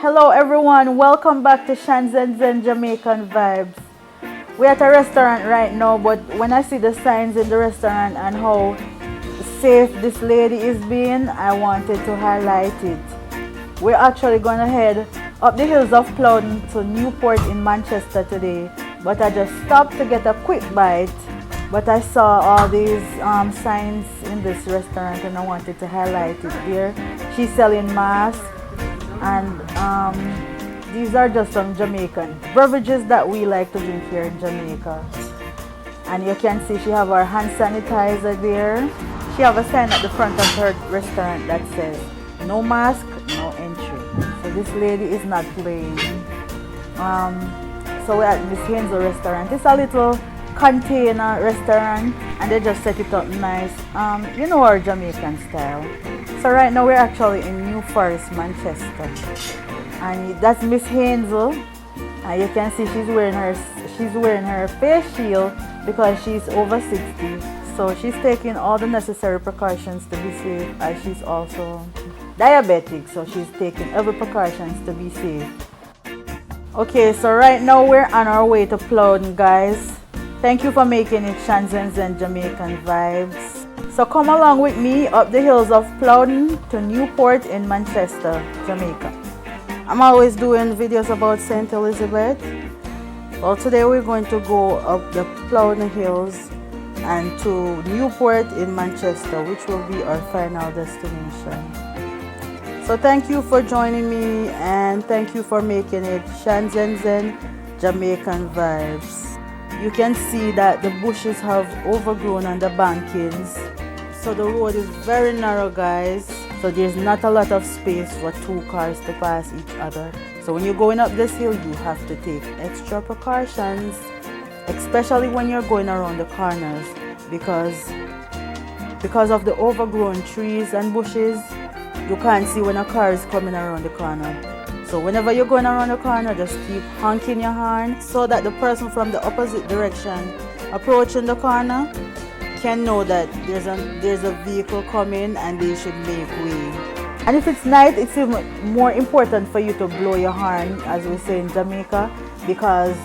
Hello everyone, welcome back to Zen Jamaican Vibes. We're at a restaurant right now, but when I see the signs in the restaurant and how safe this lady is being, I wanted to highlight it. We're actually going to head up the hills of Plowden to Newport in Manchester today, but I just stopped to get a quick bite. But I saw all these signs in this restaurant and I wanted to highlight it here. She's selling masks, and these are just some Jamaican beverages that we like to drink here in Jamaica. And you can see she have her hand sanitizer there. She have a sign at the front of her restaurant that says no mask, no entry. So this lady is not playing. So we're at Miss Hansel restaurant. It's a little container restaurant and they just set it up nice, you know, our Jamaican style. So right now we're actually in New Forest, Manchester, and that's Miss Hansel. And you can see she's wearing her face shield because she's over 60. So she's taking all the necessary precautions to be safe, as she's also diabetic, so she's taking every precautions to be safe. Okay, so right now we're on our way to Plowden, guys. Thank you for making it Zen Jamaican Vibes. So come along with me up the hills of Plowden to Newport in Manchester, Jamaica. I'm always doing videos about St. Elizabeth. Well, today we're going to go up the Plowden Hills and to Newport in Manchester, which will be our final destination. So thank you for joining me and thank you for making it Zen Jamaican Vibes. You can see that the bushes have overgrown on the bankings. So the road is very narrow, guys. So there's not a lot of space for two cars to pass each other. So when you're going up this hill, you have to take extra precautions, especially when you're going around the corners, because of the overgrown trees and bushes, you can't see when a car is coming around the corner. So whenever you're going around the corner, just keep honking your horn so that the person from the opposite direction approaching the corner can know that there's a vehicle coming and they should make way. And if it's night, it's even more important for you to blow your horn, as we say in Jamaica, because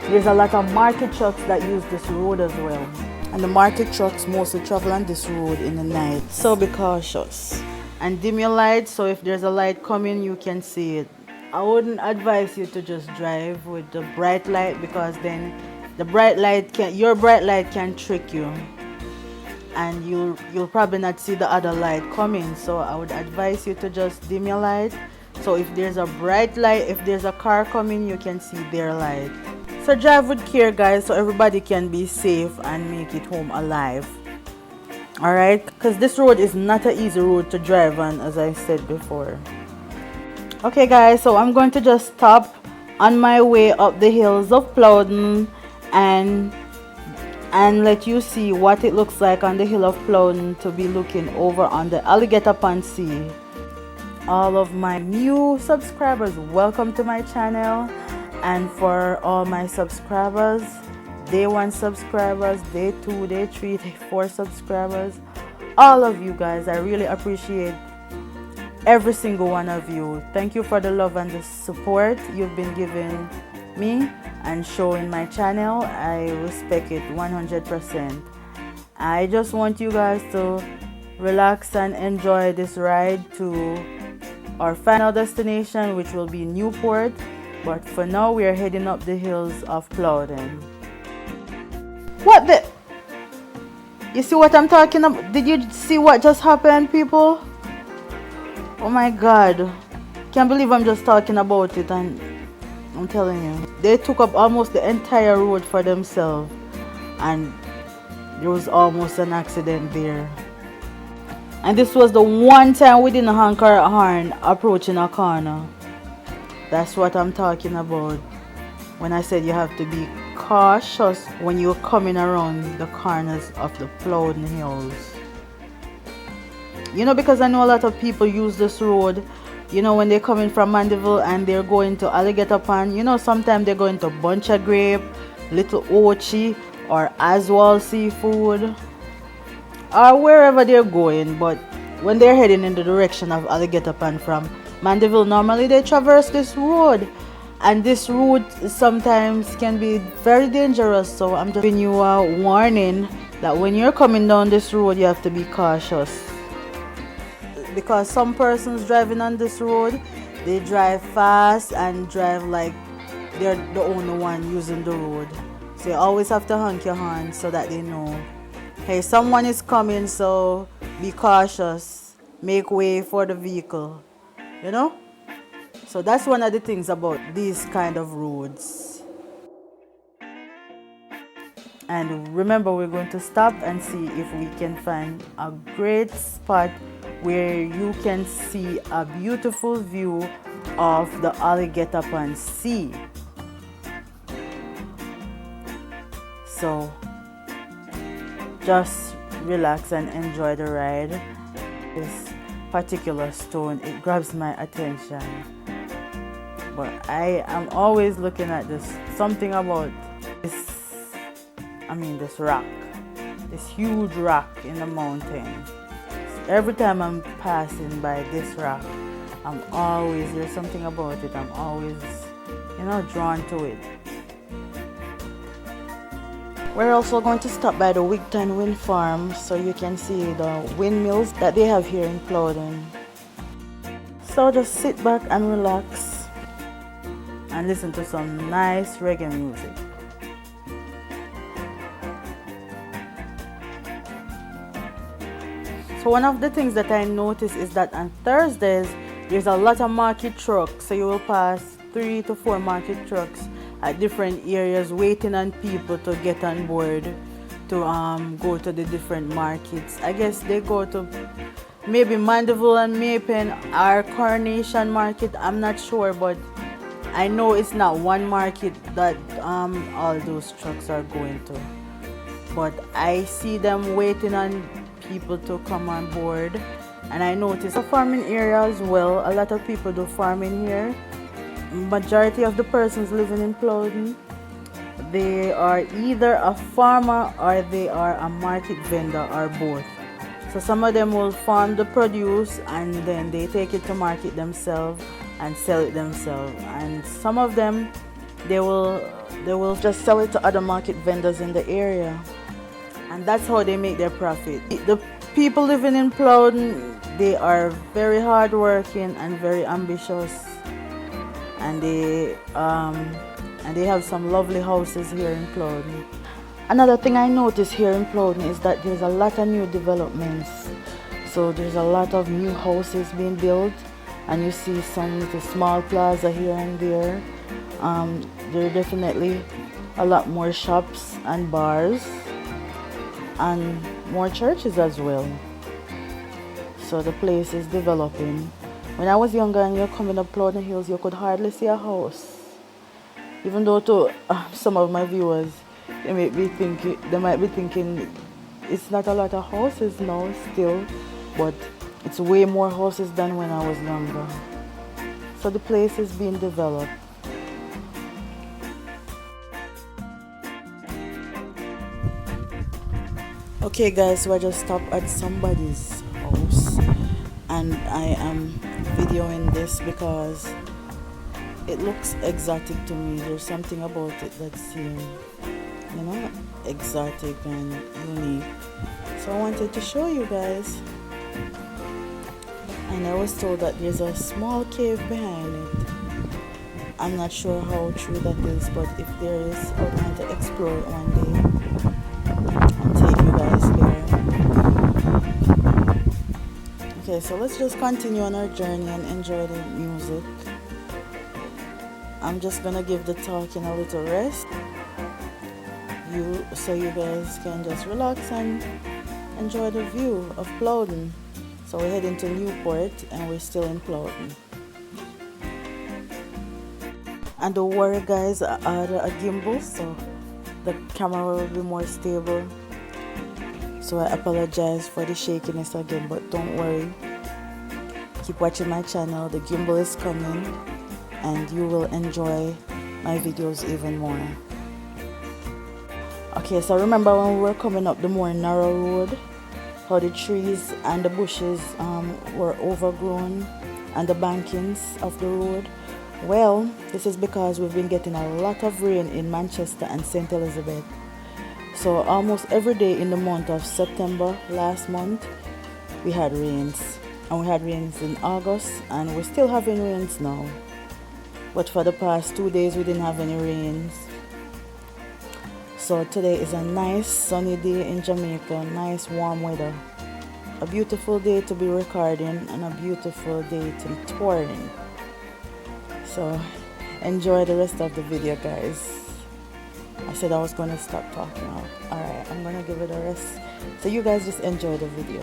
there's a lot of market trucks that use this road as well. And the market trucks mostly travel on this road in the night. So be cautious. And dim your light, so if there's a light coming, you can see it. I wouldn't advise you to just drive with the bright light, because then your bright light can trick you and you'll probably not see the other light coming. So I would advise you to just dim your light, so if there's a bright light, if there's a car coming, you can see their light. So drive with care, guys, so everybody can be safe and make it home alive. Alright, because this road is not an easy road to drive on, as I said before. Okay guys, so I'm going to just stop on my way up the hills of Plowden and let you see what it looks like on the hill of Plowden to be looking over on the Alligator Pond Sea. All of my new subscribers, welcome to my channel. And for all my subscribers, day 1 subscribers, day 2, day 3, day 4 subscribers, all of you guys, I really appreciate every single one of you. Thank you for the love and the support you've been giving me and showing my channel. I respect it 100%. I just want you guys to relax and enjoy this ride to our final destination, which will be Newport. But for now, we are heading up the hills of Plowden. What the? You see what I'm talking about? Did you see what just happened, people? Oh my God. Can't believe I'm just talking about it, and I'm telling you, they took up almost the entire road for themselves and there was almost an accident there. And this was the one time we didn't honk our horn approaching a corner. That's what I'm talking about when I said you have to be cautious when you're coming around the corners of the Plowden Hills. You know, because I know a lot of people use this road, you know, when they're coming from Mandeville and they're going to Alligator Pond. You know, sometimes they're going to Bunch of Grape, Little Ochi, or Aswell Seafood, or wherever they're going. But when they're heading in the direction of Alligator Pond from Mandeville, normally they traverse this road, and this route sometimes can be very dangerous. So I'm just giving you a warning that when you're coming down this road, you have to be cautious, because some persons driving on this road, they drive fast and drive like they're the only one using the road. So you always have to honk your horn so that they know, hey, someone is coming, so be cautious, make way for the vehicle, you know. So that's one of the things about these kind of roads. And remember, we're going to stop and see if we can find a great spot where you can see a beautiful view of the Alligator Pond Sea. So just relax and enjoy the ride. This particular stone, it grabs my attention, but I am always looking at this, something about this, this rock, this huge rock in the mountain. Every time I'm passing by this rock, there's something about it, I'm always, drawn to it. We're also going to stop by the Wigton Wind Farm so you can see the windmills that they have here in Plowden. So just sit back and relax and listen to some nice reggae music. So one of the things that I noticed is that on Thursdays, there's a lot of market trucks. So you will pass 3 to 4 market trucks at different areas waiting on people to get on board to go to the different markets. I guess they go to maybe Mandeville and Maypen or Coronation Market. I'm not sure, but I know it's not one market that all those trucks are going to. But I see them waiting on people to come on board. And I noticed a farming area as well. A lot of people do farming here. Majority of the persons living in Plowden, they are either a farmer or they are a market vendor or both. So some of them will farm the produce and then they take it to market themselves and sell it themselves. And some of them, they will just sell it to other market vendors in the area. And that's how they make their profit. The people living in Plowden, they are very hardworking and very ambitious. And they have some lovely houses here in Plowden. Another thing I noticed here in Plowden is that there's a lot of new developments. So there's a lot of new houses being built, and you see some little small plaza here and there. There are definitely a lot more shops and bars and more churches as well. So the place is developing. When I was younger and you're coming up Plowden Hills, you could hardly see a house. Even though to some of my viewers, they might be thinking it's not a lot of houses now still, but it's way more houses than when I was younger. So the place is being developed. Okay guys, so I just stopped at somebody's house and I am videoing this because it looks exotic to me. There's something about it that seems, exotic and unique. So I wanted to show you guys. And I was told that there's a small cave behind it. I'm not sure how true that is, but if there is, I want to explore it one day and take you guys there. Okay, so let's just continue on our journey and enjoy the music. I'm just gonna give the talking a little rest, so you guys can just relax and enjoy the view of Plowden. So we're heading to Newport and we're still in Plowden. And don't worry guys, I added a gimbal so the camera will be more stable. So I apologize for the shakiness again, but don't worry. Keep watching my channel, the gimbal is coming and you will enjoy my videos even more. Okay, so remember when we were coming up the more narrow road, how the trees and the bushes were overgrown and the bankings of the road. Well, this is because we've been getting a lot of rain in Manchester and St. Elizabeth. So almost every day in the month of September last month, we had rains. And we had rains in August, and we're still having rains now. But for the past 2 days, we didn't have any rains. So today is a nice sunny day in Jamaica, nice warm weather. A beautiful day to be recording and a beautiful day to be touring. So enjoy the rest of the video, guys. I said I was going to stop talking now. Alright, I'm going to give it a rest. So you guys just enjoy the video.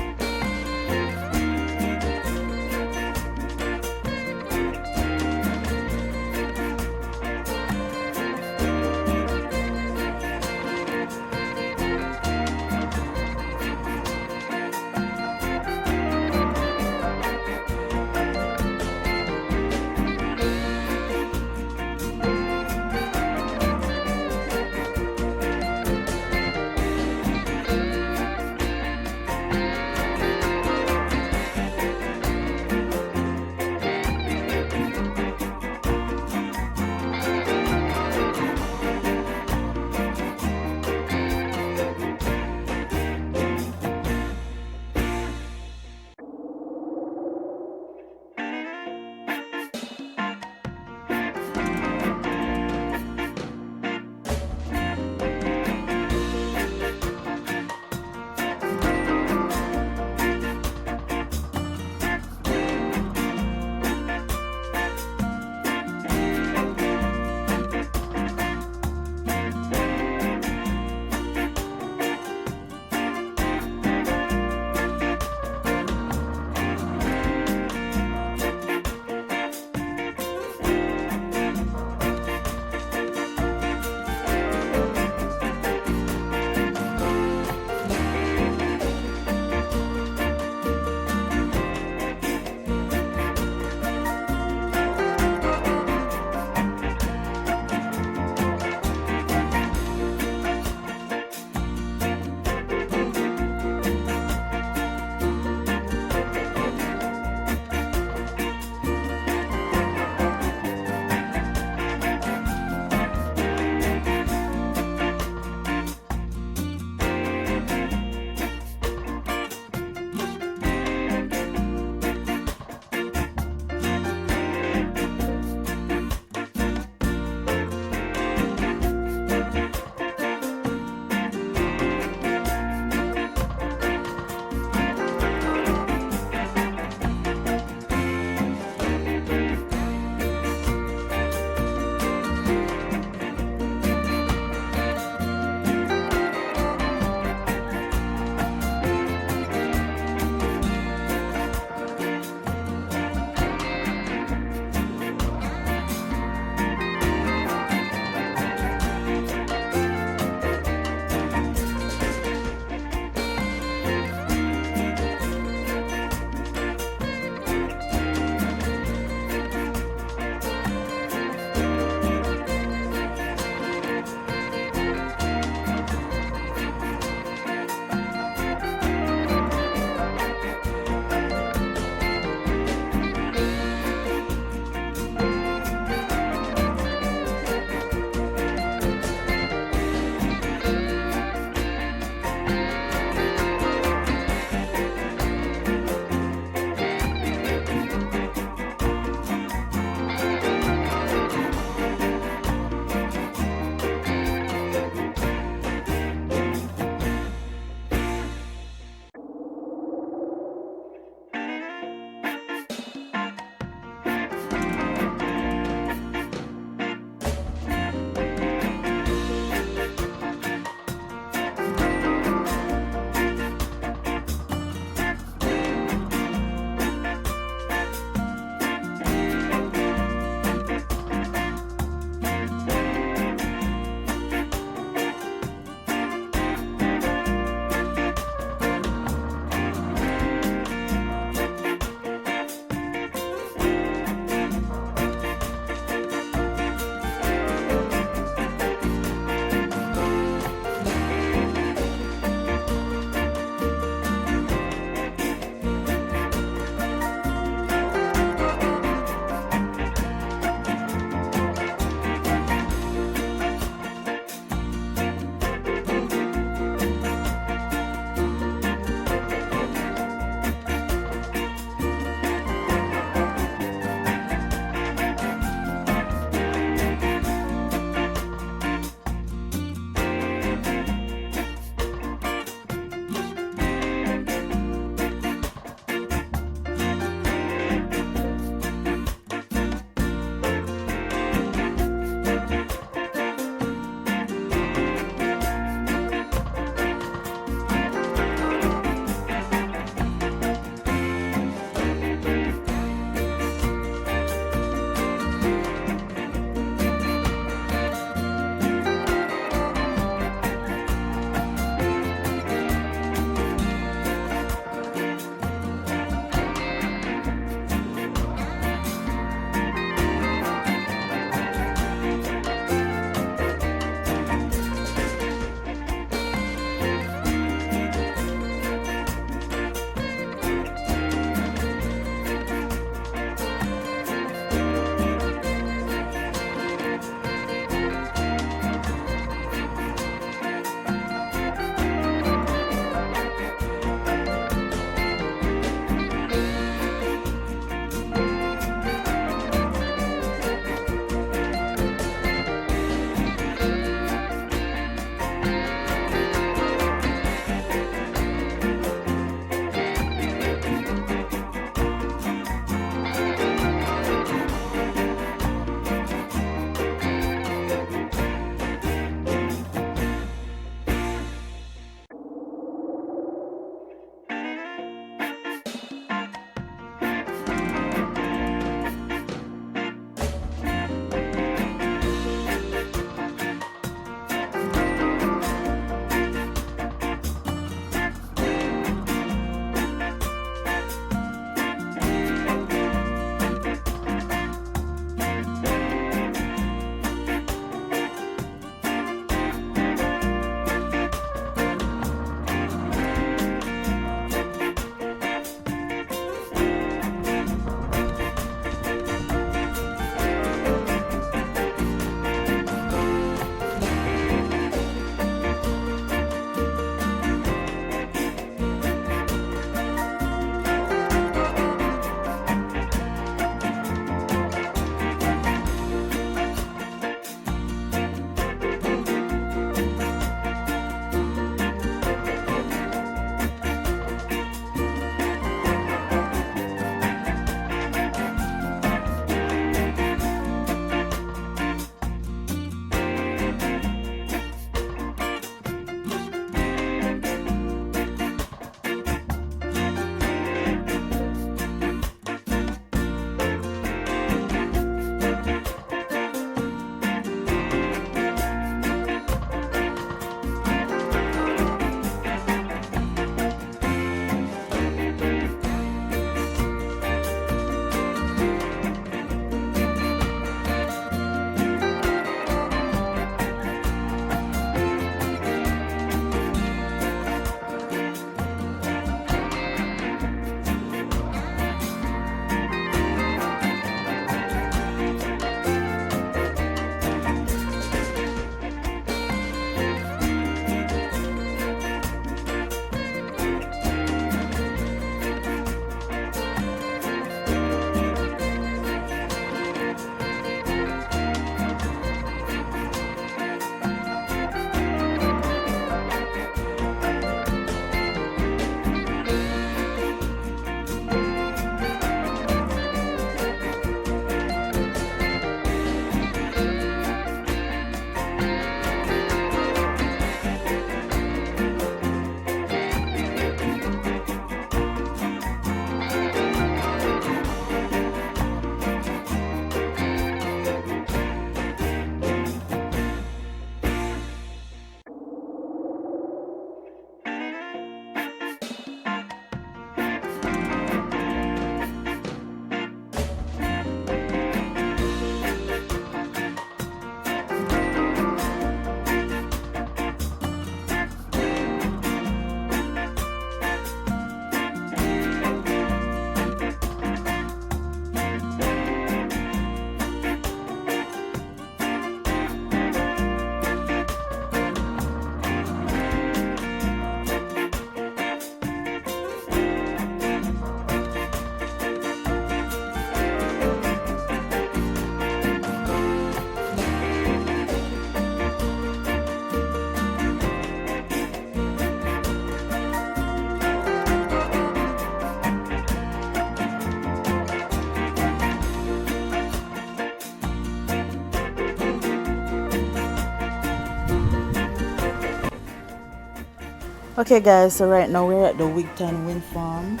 Okay guys, so right now we're at the Wigton Wind Farm.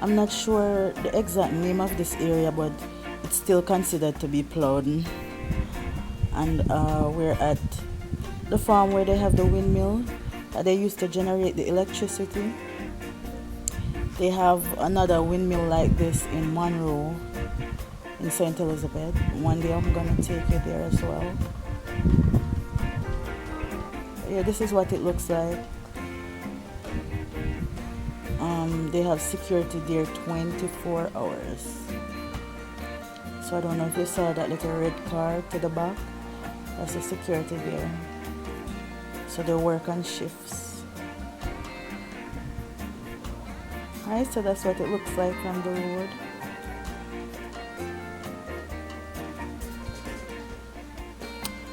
I'm not sure the exact name of this area, but it's still considered to be Plowden. And we're at the farm where they have the windmill that they used to generate the electricity. They have another windmill like this in Monroe in St. Elizabeth. One day I'm gonna take you there as well. Yeah, this is what it looks like. They have security there 24 hours. So I don't know if you saw that little red car to the back. That's the security there. So they work on shifts. Alright, so that's what it looks like on the road.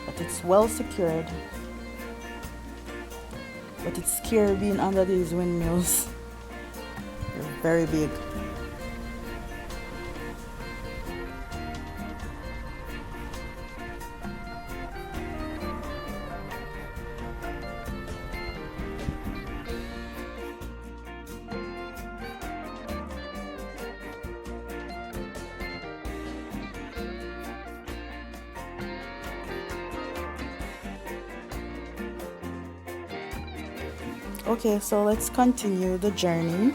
But it's well secured. But it's scary being under these windmills. They're very big. Okay, so let's continue the journey.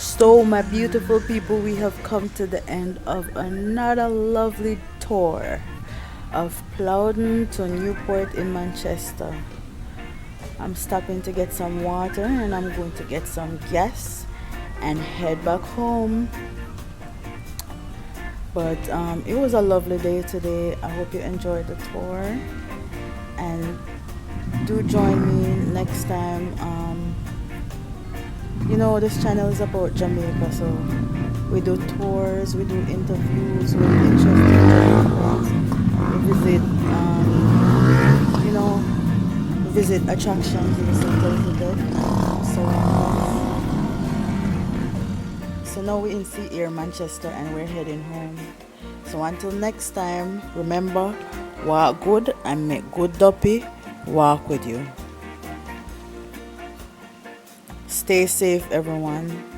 So, my beautiful people, we have come to the end of another lovely tour of Plowden to Newport in Manchester. I'm stopping to get some water and I'm going to get some gas and head back home. But it was a lovely day today. I hope you enjoyed the tour, and do join me next time. This channel is about Jamaica, so we do tours, we do interviews with interesting Jamaicans, we visit, visit attractions in ST.ELIZABETH. So now we're in Sea Air, Manchester, and we're heading home. So until next time, remember, walk good and make good duppy walk with you. Stay safe, everyone.